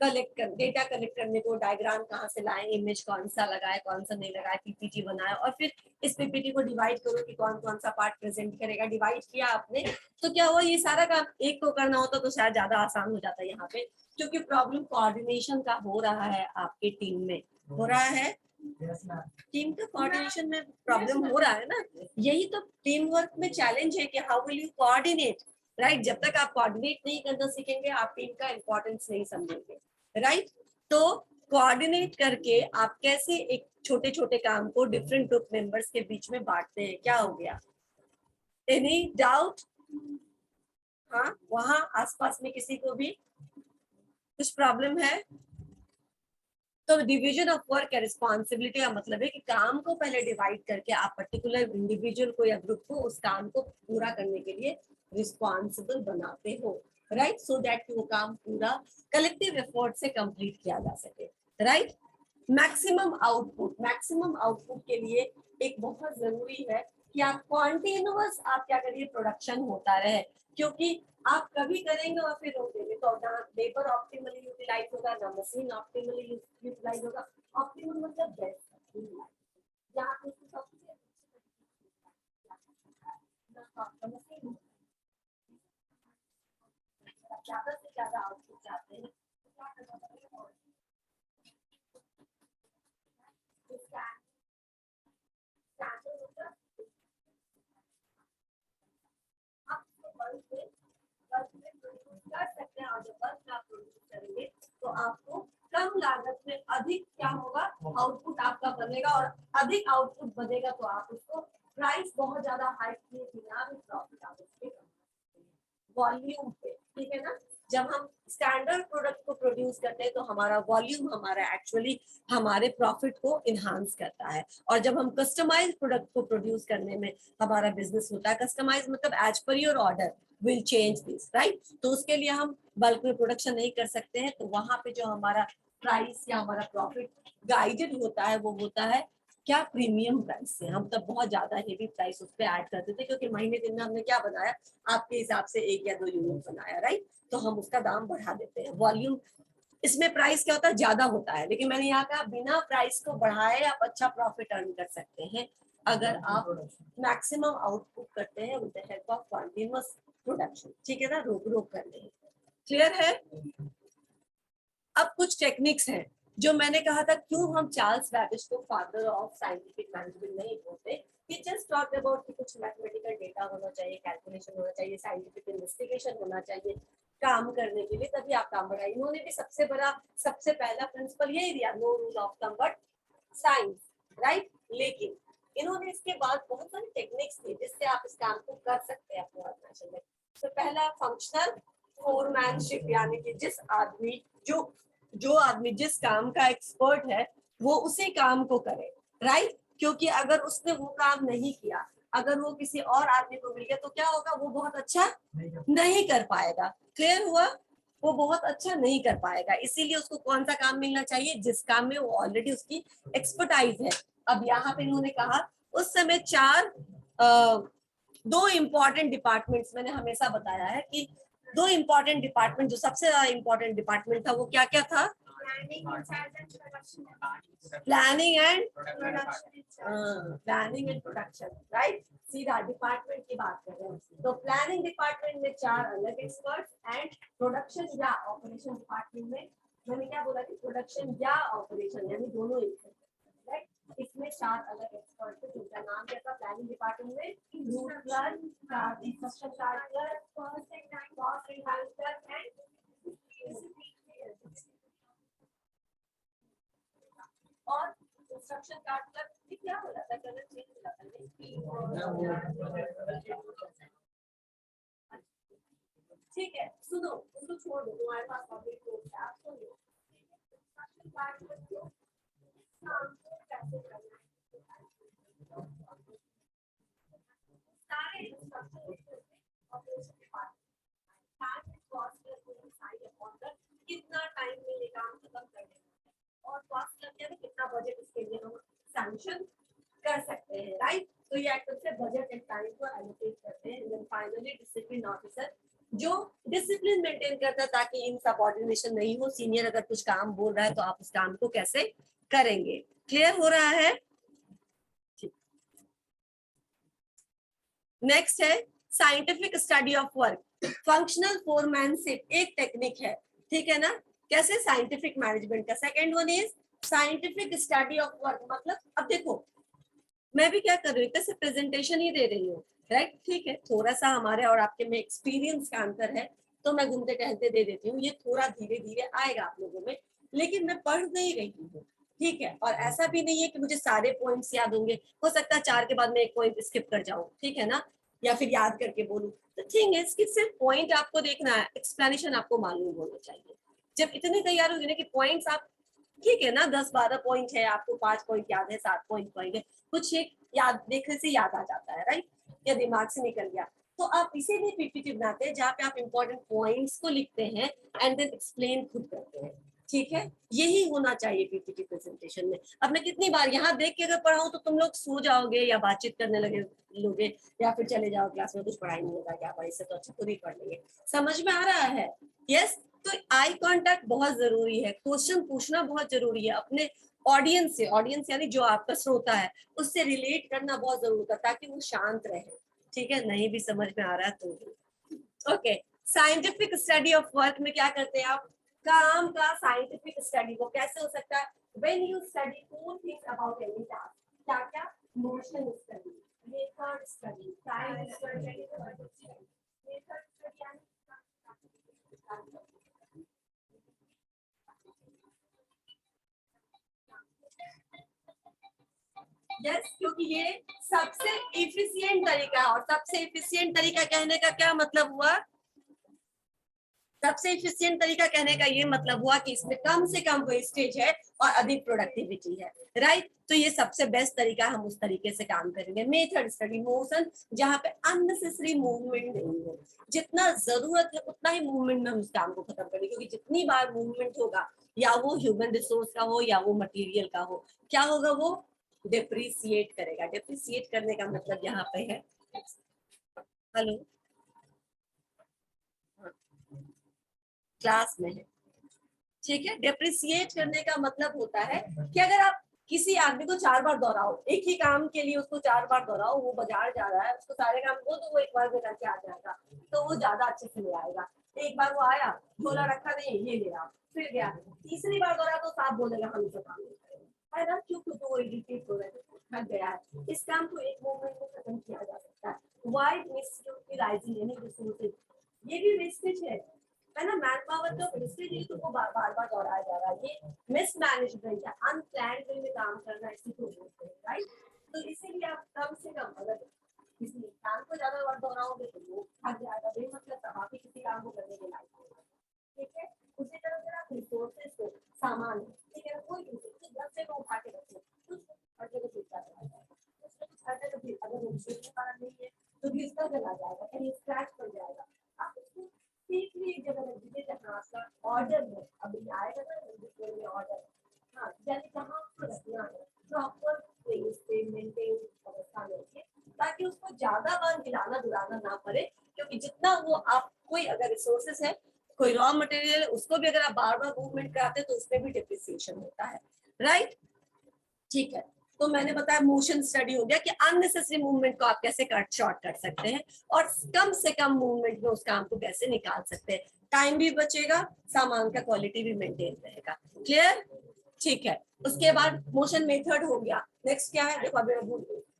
डेटा कलेक्ट करने को, डायग्राम कहाँ से लाए, इमेज कौन सा लगाए कौन सा नहीं लगाए, पीपीटी बनाए, और फिर इस पीपीटी को डिवाइड करो कि कौन कौन सा पार्ट प्रेजेंट करेगा। डिवाइड किया आपने तो क्या हुआ, ये सारा काम एक को करना होता तो शायद ज्यादा आसान हो जाता है यहाँ पे, क्योंकि प्रॉब्लम कोऑर्डिनेशन का हो रहा है आपके टीम में, हो रहा है टीम का कोऑर्डिनेशन में प्रॉब्लम हो रहा है ना। यही तो टीम वर्क में चैलेंज है कि how will you coordinate, right. जब तक आप कोऑर्डिनेट नहीं करना सीखेंगे आप टीम का इंपॉर्टेंस नहीं समझेंगे, राइट। तो कोऑर्डिनेट करके आप कैसे एक छोटे छोटे काम को डिफरेंट ग्रुप मेंबर्स के बीच में बांटते हैं। क्या हो गया, एनी डाउट? हाँ, वहां आसपास में किसी को भी कुछ प्रॉब्लम है? तो डिवीजन ऑफ वर्क या रिस्पॉन्सिबिलिटी का मतलब है कि काम को पहले डिवाइड करके आप पर्टिकुलर इंडिविजुअल को या ग्रुप को उस काम को पूरा करने के लिए रिस्पॉन्सिबल बनाते हो, राइट, सो दैट वो काम पूरा कलेक्टिव एफर्ट से कंप्लीट किया जा सके, राइट। मैक्सिमम आउटपुट के लिए एक बहुत जरूरी है कि आप कॉन्टिन्यूअस आप क्या करिए, प्रोडक्शन होता रहे, क्योंकि आप कभी करेंगे और फिर रोक देंगे तो ना लेबर ऑप्टिमली यूटिलाइज होगा, ना मशीन ऑप्टिमली यूटिलाइज होगा। ऑप्टिमल मतलब बेस्ट, जहाँ पे ज्यादा से ज्यादा आउटपुट चाहते हैं कर सकते हैं, और जब बल्क आप प्रोड्यूस करेंगे तो आपको कम लागत में अधिक क्या होगा, आउटपुट आपका बनेगा, और अधिक आउटपुट बनेगा तो आप उसको प्राइस बहुत ज्यादा हाइक किए बिना भी प्रॉफिट आप उसके वॉल्यूम पे, ठीक है ना। जब हम स्टैंडर्ड प्रोडक्ट को प्रोड्यूस करते हैं तो हमारा वॉल्यूम हमारा एक्चुअली हमारे प्रॉफिट को इनहांस करता है, और जब हम कस्टमाइज प्रोडक्ट को प्रोड्यूस करने में हमारा बिजनेस होता है, कस्टमाइज मतलब as per your order will change this, right. तो उसके लिए हम बल्क में प्रोडक्शन नहीं कर सकते हैं, तो वहां पे जो हमारा प्राइस या हमारा प्रॉफिट गाइडेड होता है वो होता है क्या, प्रीमियम प्राइस से। हम तब बहुत ज्यादा हेवी प्राइस उस पर ऐड करते थे, क्योंकि महीने दिन में हमने क्या बनाया, आपके हिसाब से 1 या 2 यूनिट बनाया, राइट, तो हम उसका दाम बढ़ा देते हैं। वॉल्यूम इसमें प्राइस क्या होता है, ज्यादा होता है, लेकिन मैंने यहाँ कहा बिना प्राइस को बढ़ाए आप अच्छा प्रॉफिट अर्न कर सकते हैं अगर आप मैक्सिमम आउटपुट करते हैं with the help of continuous production, ठीक है ना, रोक रोक करने। क्लियर है? अब कुछ टेक्निक्स हैं जो मैंने कहा था, क्यों हम चार्ल्स बैबेज को फादर ऑफ साइंटिफिक मैनेजमेंट नहीं बोलते। ही जस्ट टॉक्ड अबाउट कि कुछ मैथमेटिकल डेटा होना चाहिए, कैलकुलेशन होना चाहिए, साइंटिफिक इन्वेस्टिगेशन होना चाहिए काम करने के लिए, तभी आप काम बढ़ाए। इन्होंने भी सबसे पहला प्रिंसिपल यही दिया, no rule of thumb but science, right. लेकिन इन्होंने इसके बाद बहुत सारी टेक्निक्स दी जिससे आप इस काम को कर सकते हैं अपने ऑर्गेनाइजेशन में। तो पहला फंक्शनल फोरमैनशिप, यानी कि जो आदमी जिस काम का एक्सपर्ट है वो उसी काम को करे, राइट। क्योंकि अगर उसने वो काम नहीं किया, अगर वो किसी और आदमी को मिल गया तो क्या होगा, वो बहुत अच्छा नहीं कर पाएगा। क्लियर हुआ? वो बहुत अच्छा नहीं कर पाएगा, इसीलिए उसको कौन सा काम मिलना चाहिए, जिस काम में वो ऑलरेडी उसकी एक्सपर्टाइज है। अब यहाँ पे इन्होंने कहा उस समय 4 दो इंपॉर्टेंट डिपार्टमेंट्स मैंने हमेशा बताया है कि दो इंपॉर्टेंट डिपार्टमेंट, जो सबसे ज्यादा इंपॉर्टेंट डिपार्टमेंट था वो क्या क्या था? Planning and production, right. सीधा डिपार्टमेंट की बात कर रहे हैं। तो प्लानिंग डिपार्टमेंट में 4 अलग एक्सपर्ट्स एंड प्रोडक्शन या ऑपरेशन डिपार्टमेंट में मैंने क्या बोला कि प्रोडक्शन या ऑपरेशन यानी दोनों एक है, राइट। इसमें 4 अलग एक्सपर्ट थे जिनका नाम क्या था प्लानिंग डिपार्टमेंट में? Route plan, construction charter, cost and और कंस्ट्रक्शन चार्टर क्या हो जाता है? कलर चेंज हो जाता है। ठीक है, सुनो उसको छोड़ दो, तुम्हारे पास पब्लिक कोर्स है, आप सुनो। कंस्ट्रक्शन चार्टर को काम को कैसे करना है, सारे इंस्ट्रक्शन ऑपरेशन डिपार्टमेंट कितना टाइम में ये काम खत्म कर देना और कॉस्ट लगने में कितना बजट इसके लिए हम सैंक्शन कर सकते हैं, राइट। तो ये एक्टर से बजट एंड टाइम को एलोकेट करते हैं। देन फाइनली डिसिप्लिन ऑफिसर जो डिसिप्लिन मेंटेन करता है ताकि इन सबऑर्डिनेशन नहीं हो। सीनियर अगर कुछ काम बोल रहा है तो आप उस काम को कैसे करेंगे। क्लियर हो रहा है? नेक्स्ट है scientific study of work. Functional foremanship एक टेक्निक है, ठीक है ना, कैसे साइंटिफिक मैनेजमेंट का। Second one is scientific study of work. मतलब अब देखो मैं भी क्या कर रही हूँ, कैसे प्रेजेंटेशन ही दे रही हूँ, राइट। ठीक है, थोड़ा सा हमारे और आपके में एक्सपीरियंस का अंतर है तो मैं घूमते टहलते दे देती हूँ, ये थोड़ा धीरे धीरे आएगा आप लोगों में, लेकिन मैं पढ़ नहीं रही हूँ, ठीक है। और ऐसा भी नहीं है कि मुझे सारे पॉइंट्स याद होंगे, हो सकता है 4 के बाद में एक पॉइंट स्किप कर जाऊं, ठीक है ना, या फिर याद करके बोलूं। तो थिंग है कि सिर्फ पॉइंट आपको देखना है, एक्सप्लेनेशन आपको मालूम होना चाहिए। जब इतने तैयार होंगे ना कि पॉइंट्स आप, ठीक है ना, 10-12 पॉइंट है, आपको 5 पॉइंट याद है, 7 पॉइंट है, कुछ एक याद देखने से याद आ जाता है, राइट, या दिमाग से निकल गया। तो आप इसीलिए पीपीटी बनाते हैं जहाँ पे आप इंपॉर्टेंट पॉइंट्स को लिखते हैं एंड देन एक्सप्लेन खुद करते हैं, ठीक है। यही होना चाहिए पीपीटी प्रेजेंटेशन में। अब मैं कितनी बार यहाँ देख के अगर पढ़ाऊं तो तुम लोग सो जाओगे या बातचीत करने लगे लोगे या फिर चले जाओ क्लास में, कुछ पढ़ाई नहीं होगा, क्या पढ़ाई से तो अच्छा खुद ही पढ़ लेंगे। समझ में आ रहा है? यस। तो आई कांटेक्ट बहुत जरूरी है, क्वेश्चन पूछना बहुत जरूरी है अपने ऑडियंस से, ऑडियंस यानी जो आपका श्रोता है उससे रिलेट करना बहुत जरूरी है ताकि वो शांत रहे, ठीक है। नहीं भी समझ में आ रहा है तो okay. Scientific study of work में क्या करते हैं आप? काम का साइंटिफिक स्टडी वो कैसे हो सकता है? When you study 4 things about any task. क्या क्या? Motion study, method study, time study, method study. Yes, क्योंकि ये सबसे इफिशिएंट तरीका है। और सबसे इफिशिएंट तरीका कहने का क्या मतलब हुआ? सबसे इफिशिएंट तरीका कहने का ये मतलब हुआ कि इसमें कम से कम वेस्टेज है और अधिक प्रोडक्टिविटी है, राइट। तो ये सबसे बेस्ट तरीका, हम उस तरीके से काम करेंगे। मेथड स्टडी, मोशन, जहाँ पे अननेसेसरी मूवमेंट नहीं है, जितना जरूरत है उतना ही मूवमेंट में हम उस काम को खत्म करेंगे, क्योंकि जितनी बार मूवमेंट होगा, या वो ह्यूमन रिसोर्स का हो या वो मटेरियल का हो, क्या होगा? वो डिप्रिसिएट करेगा। डिप्रिसिएट करने का मतलब यहाँ पे है, हेलो क्लास में है, ठीक है। डिप्रिसिएट करने का मतलब होता है कि अगर आप किसी आदमी को 4 बार दोहराओ, एक ही काम के लिए उसको 4 बार दोहराओ, वो बाजार जा रहा है, उसको सारे काम को तो वो एक बार में करके आ जाएगा, तो वो ज्यादा अच्छे से ले आएगा। एक बार वो आया, झोला रखा नहीं, ये ले आ, फिर गया, तीसरी बार दोहरा तो साफ बोलेगा हम इसे काम नहीं करेंगे, है ना, क्योंकि वो इरिटेट हो रहा है, थक गया है। इस काम को एक मोमेंट में खत्म किया जा सकता है। वाइड मिसयूटिलाइजिंग एनी रिसोर्सेज, ये भी वेस्टेज है ना। मैन पावर तो वेस्टेज तो वो बार बार दोहराया जा रहा है, ये मिसमैनेजमेंट है, अनप्लान्ड वे में काम करना, इसी को बोलते हैं, राइट। तो इसीलिए आप कम से कम अगर किसी काम को ज्यादा बार दोहराओगे तो वो थक जाएगा, बेमतलब तब आप ही किसी काम को करने के लायक होगा, ठीक है। उसी तरह से आप रिसोर्सेज को, सामान, ठीक है, कोई घर से वो उठा के रखो, कुछ हर जगह टूटता चला जाएगा, कुछ हर जगह फिर अगर वो विशेष कारण नहीं है तो घिसता चला जाएगा, कहीं स्क्रैच पड़ जाएगा। आप उसको तीसरी जगह रख दीजिए जहाँ आपका ऑर्डर है, अभी आएगा ना ऑर्डर, हाँ, यानी जहाँ आपको रखना है प्रॉपर प्लेस पे मेंटेन अवस्था में रखिए, ताकि ताकि उसको ज्यादा बार हिलाना डुलाना ना पड़े, क्योंकि जितना वो आप कोई अगर रिसोर्सेस है, कोई रॉ मटेरियल है, उसको भी अगर आप बार बार मूवमेंट कराते हैं तो उसमें भी डिप्रिसिएशन होता है, राइट। ठीक है, तो मैंने बताया मोशन स्टडी हो गया कि अननेसेसरी मूवमेंट को आप कैसे कट शॉर्ट कर सकते हैं और कम से कम मूवमेंट में उस काम को कैसे निकाल सकते हैं, टाइम भी बचेगा, सामान का क्वालिटी भी मेंटेन रहेगा। क्लियर? ठीक है, उसके बाद मोशन मेथड हो गया। नेक्स्ट क्या है, देखो अभी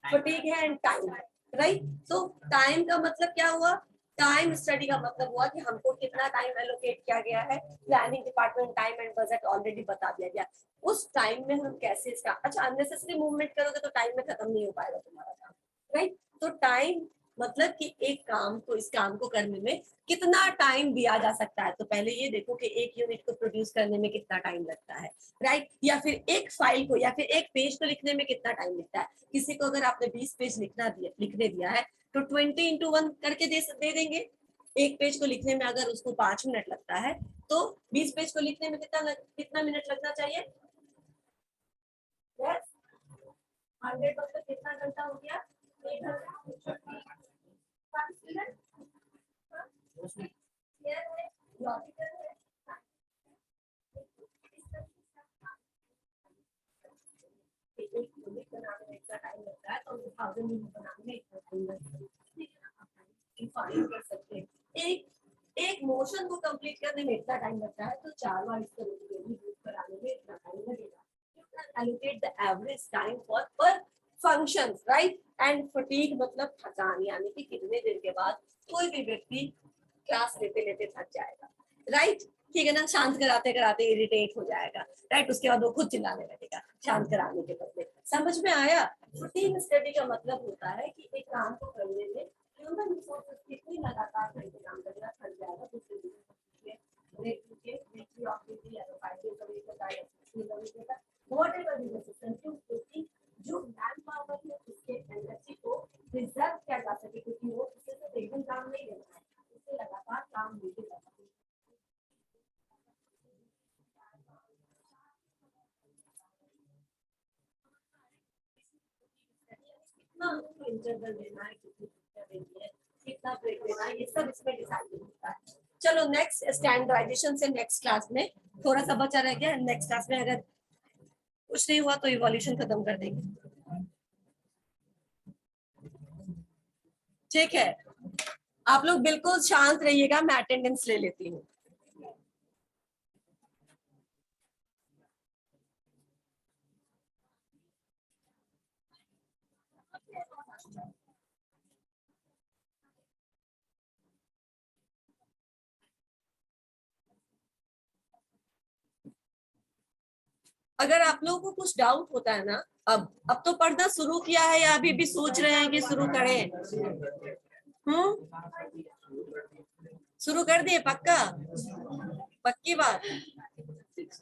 फटीग है एंड टाइम है, राइट। तो टाइम का मतलब क्या हुआ, टाइम स्टडी का मतलब हुआ कि हमको कितना टाइम एलोकेट किया गया है, planning department time and budget already बता दिया गया, उस टाइम में हम कैसे इसका, अच्छा अननेसेसरी मूवमेंट करोगे तो टाइम में खत्म नहीं हो पाएगा तुम्हारा काम, राइट। तो टाइम मतलब कि एक काम को, इस काम को करने में कितना टाइम दिया जा सकता है, तो पहले ये देखो कि एक यूनिट को प्रोड्यूस करने में कितना टाइम लगता है, राइट। या फिर एक फाइल को या फिर एक पेज को लिखने में कितना टाइम लगता है। किसी को अगर आपने 20 पेज लिखने दिया है तो 20x1 करके दे देंगे। एक पेज को लिखने में अगर उसको 5 मिनट लगता है तो 20 पेज को लिखने में कितना मिनट लगना चाहिए, 100 मतलब कितना घंटा हो गया, 1 घंटा 5 मिनट। एक यूनिट बनाने में इतना टाइम लगता है तो 1000 यूनिट बनाने में इतना टाइम लगता है, डिफाइन कर सकते हैं। एक मोशन को कंप्लीट करने में इतना टाइम लगता है तो 4 बार इसको रिपीट कराने में इतना टाइम लगेगा। You can allocate the average time for per functions, right? And fatigue मतलब थकान, यानी कि कितने देर के बाद कोई भी व्यक्ति क्लास लेते लेते थक जाएगा, राइट। ठीक है ना, शांत कराते कराते इरिटेट हो जाएगा, राइट। उसके बाद वो खुद चिल्लाने लगेगा शांत कराने के बदले। समझ में आया? फटीग स्टडी का मतलब होता है कि एक काम को करने में ह्यूमन रिसोर्सेज कितनी लगातार काम करना थक जाएगा, दूसरे whatever is necessary to जो मैन पावर है उसके एनर्जी को रिजर्व किया जा सके, क्योंकि वो उससे तो एक दिन काम नहीं लेना है, उससे लगातार काम लेते रहना है। कितना उनको इंटरवल देना है, कितनी देनी है, कितना ब्रेक देना है, ये सब इसमें डिसाइड होता है। चलो नेक्स्ट स्टैंडर्डाइजेशन से नेक्स्ट क्लास में थोड़ा सा बचा रह गया, नेक्स्ट क्लास में अगर कुछ नहीं हुआ तो इवोल्यूशन खत्म कर देंगे। ठीक है, आप लोग बिल्कुल शांत रहिएगा, मैं अटेंडेंस ले लेती हूँ। अगर आप लोगों को कुछ डाउट होता है ना, अब तो पढ़ना शुरू किया है या अभी भी सोच रहे हैं कि शुरू करें? शुरू कर दिए? पक्का? पक्की बात?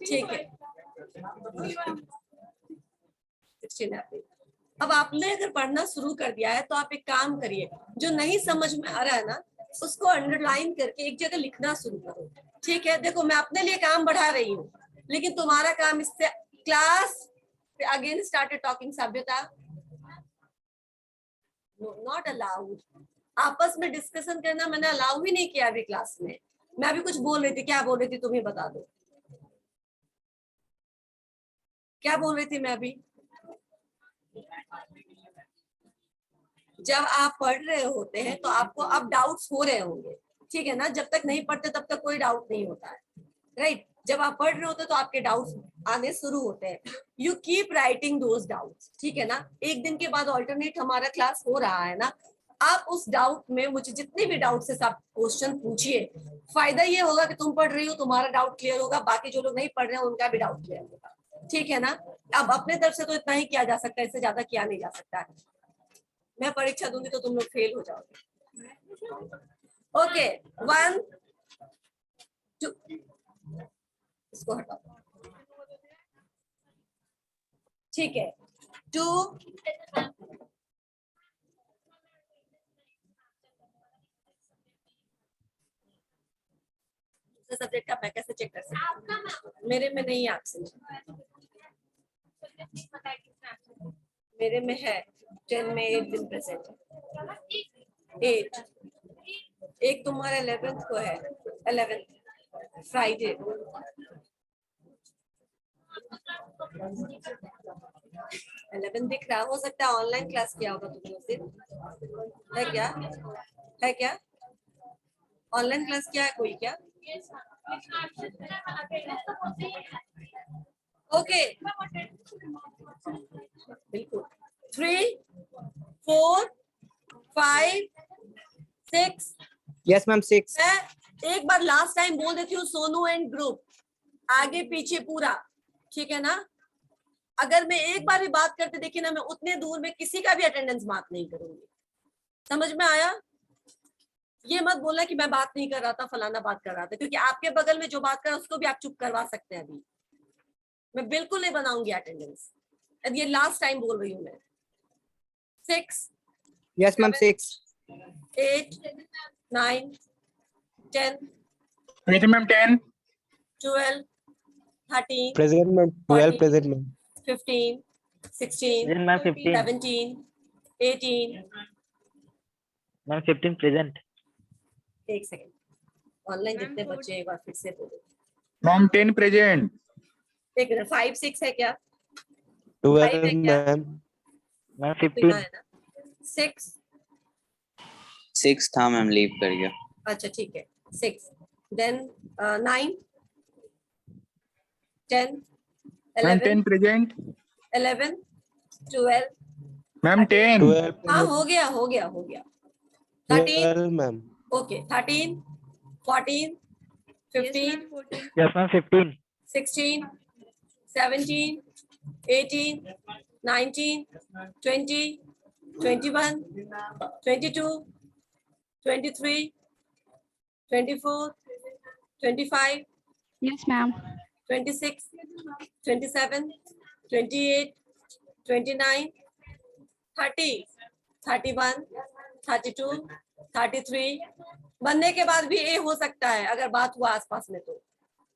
ठीक है। अब आपने अगर पढ़ना शुरू कर दिया है तो आप एक काम करिए, जो नहीं समझ में आ रहा है ना उसको अंडरलाइन करके एक जगह लिखना शुरू करो। ठीक है, देखो मैं अपने लिए काम बढ़ा रही हूँ, लेकिन तुम्हारा काम इससे क्लास अगेन स्टार्टेड टॉकिंग सभ्यता नॉट अलाउड। आपस में डिस्कशन करना मैंने अलाउ ही नहीं किया अभी क्लास में। मैं अभी कुछ बोल रही थी, क्या बोल रही थी तुम्हें बता दो, क्या बोल रही थी मैं अभी? जब आप पढ़ रहे होते हैं तो आपको अब डाउट्स हो रहे होंगे, ठीक है ना। जब तक नहीं पढ़ते तब तक कोई डाउट नहीं होता है, राइट। जब आप पढ़ रहे होते तो आपके डाउट्स आने शुरू होते हैं। You keep writing those doubts, ठीक है ना। एक दिन के बाद ऑल्टरनेट हमारा क्लास हो रहा है ना, आप उस डाउट में मुझे जितने भी डाउट से आप क्वेश्चन पूछिए। फायदा ये होगा कि तुम पढ़ रही हो, तुम्हारा डाउट क्लियर होगा, बाकी जो लोग नहीं पढ़ रहे हैं उनका भी डाउट क्लियर होगा, ठीक है ना। अब अपने तरफ से तो इतना ही किया जा सकता है, इससे ज्यादा किया नहीं जा सकता है। मैं परीक्षा दूंगी तो तुम लोग फेल हो जाओगे। ओके, 1 2 इसको हटाओ, ठीक है। 2 सब्जेक्ट का मैं कैसे चेक कर सकती हूँ? मेरे में नहीं है, आपसे मेरे में है। 10 में 8 दिन प्रेजेंट है। 8 एक तुम्हारा 11th को है, 11th फ्राइडे। 11 दिख रहा, हो सकता है ऑनलाइन क्लास किया होगा तुमने उस दिन, है क्या? है क्या? ऑनलाइन क्लास किया है कोई क्या? ओके बिल्कुल। 3 4 5 6 Yes, ma'am. 6. मैं एक बार लास्ट टाइम बोल देती हूँ, सोनू एंड ग्रुप आगे पीछे पूरा, ठीक है ना? अगर मैं एक बार भी बात करते देखिए ना, मैं उतने दूर में किसी का भी अटेंडेंस मार्क नहीं करूंगी। समझ में आया? ये मत बोलना कि मैं बात नहीं कर रहा था, फलाना बात कर रहा था, क्योंकि आपके बगल में जो बात कर रहा है उसको भी आप चुप करवा सकते हैं। अभी मैं बिल्कुल नहीं बनाऊंगी अटेंडेंस, अब ये लास्ट टाइम बोल रही हूँ मैं। 6 Yes, ma'am. 6. 8 9 10 Present, ma'am. 10. 12 13 Present, ma'am. 12 present, ma'am. 15 16 present ma'am 15 17 18 ma'am 15 present. एक सेकंड ऑनलाइन जितने बच्चे एक बार फिर से बोलो। Ma'am, 10 present. एक मिनट, 5 6 है क्या? 12, है क्या? ma'am. मैम बिना 15 है ना? 6 6 था मैम, लीव कर गया। अच्छा ठीक है। 6 देन 9 10 Ma'am, 11 10 present. 11 12 Ma'am, 10. 12 हाँ present. हो गया 13 12, ma'am. Okay 13 14 15 yes ma'am 15 16 17 18 19 20 21 22 23 24 25 Yes, ma'am. 26 27 28 29 30 31 32 33 बनने के बाद भी ए हो सकता है अगर बात हुआ आसपास में तो।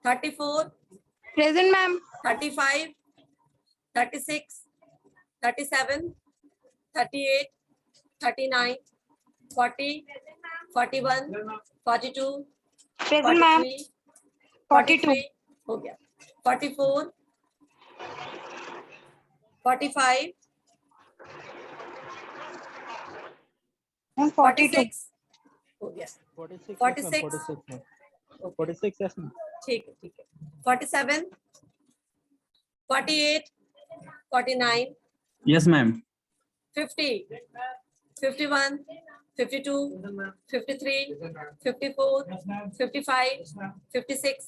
34 Present, ma'am. 35 36 37 38 39 40 41 42 Present, ma'am. 43 हो गया। 44 45 And 42. 46 हो गया। 46 46 यस मैम। ठीक है 47 48 49 yes ma'am. 50 51 52 53 54 55 56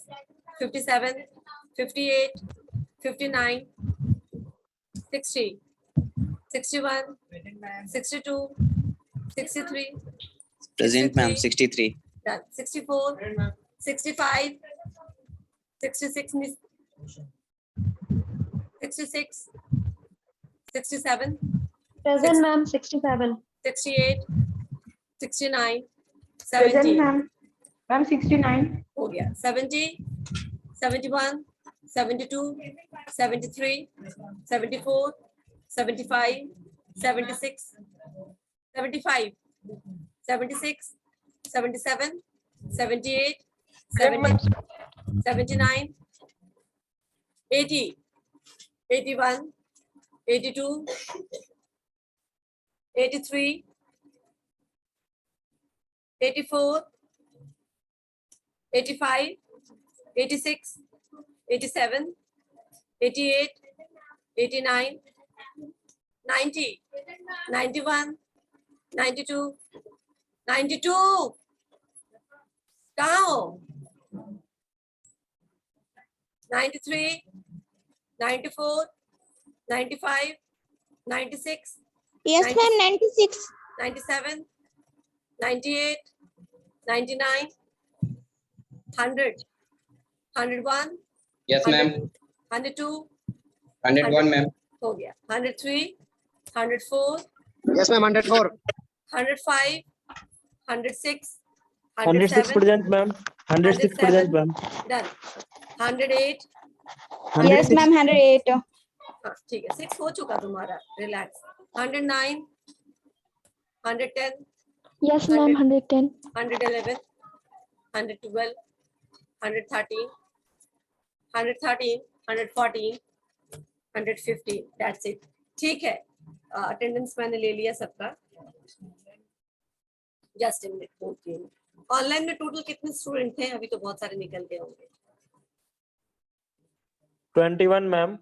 57 58 59 60 61 62 63 present ma'am 63। done 64 65 66 66 67 Present, ma'am. 67. 68 69 Present, 70 ma'am. Ma'am, 69. हो गया 70 71 72 73 74 75 76 75 76 77 78 70 79 80 81 82 83 84 85 86 87 88 89 90 91 92 92 कहाँ हो? 93 94 95 96 Yes, ma'am. 96. 97 98 99 100 101 yes ma'am. 102 101 ma'am. हो गया 103 104 Yes, ma'am. 104. 105 106 106 present ma'am. 106 present ma'am. Done 108 Yes, ma'am. 108. हाँ ठीक है 6 हो चुका तुम्हारा, relax 109, 110, Yes, ma'am. 110. 111, 112, 113, 113, 114, 115. That's it. ठीक है. अटेंडेंस मैंने ले लिया सबका. जस्ट a minute, नोट किए. ऑनलाइन में टोटल कितने स्टूडेंट थे? अभी तो बहुत सारे निकल गए होंगे. 21 मैम.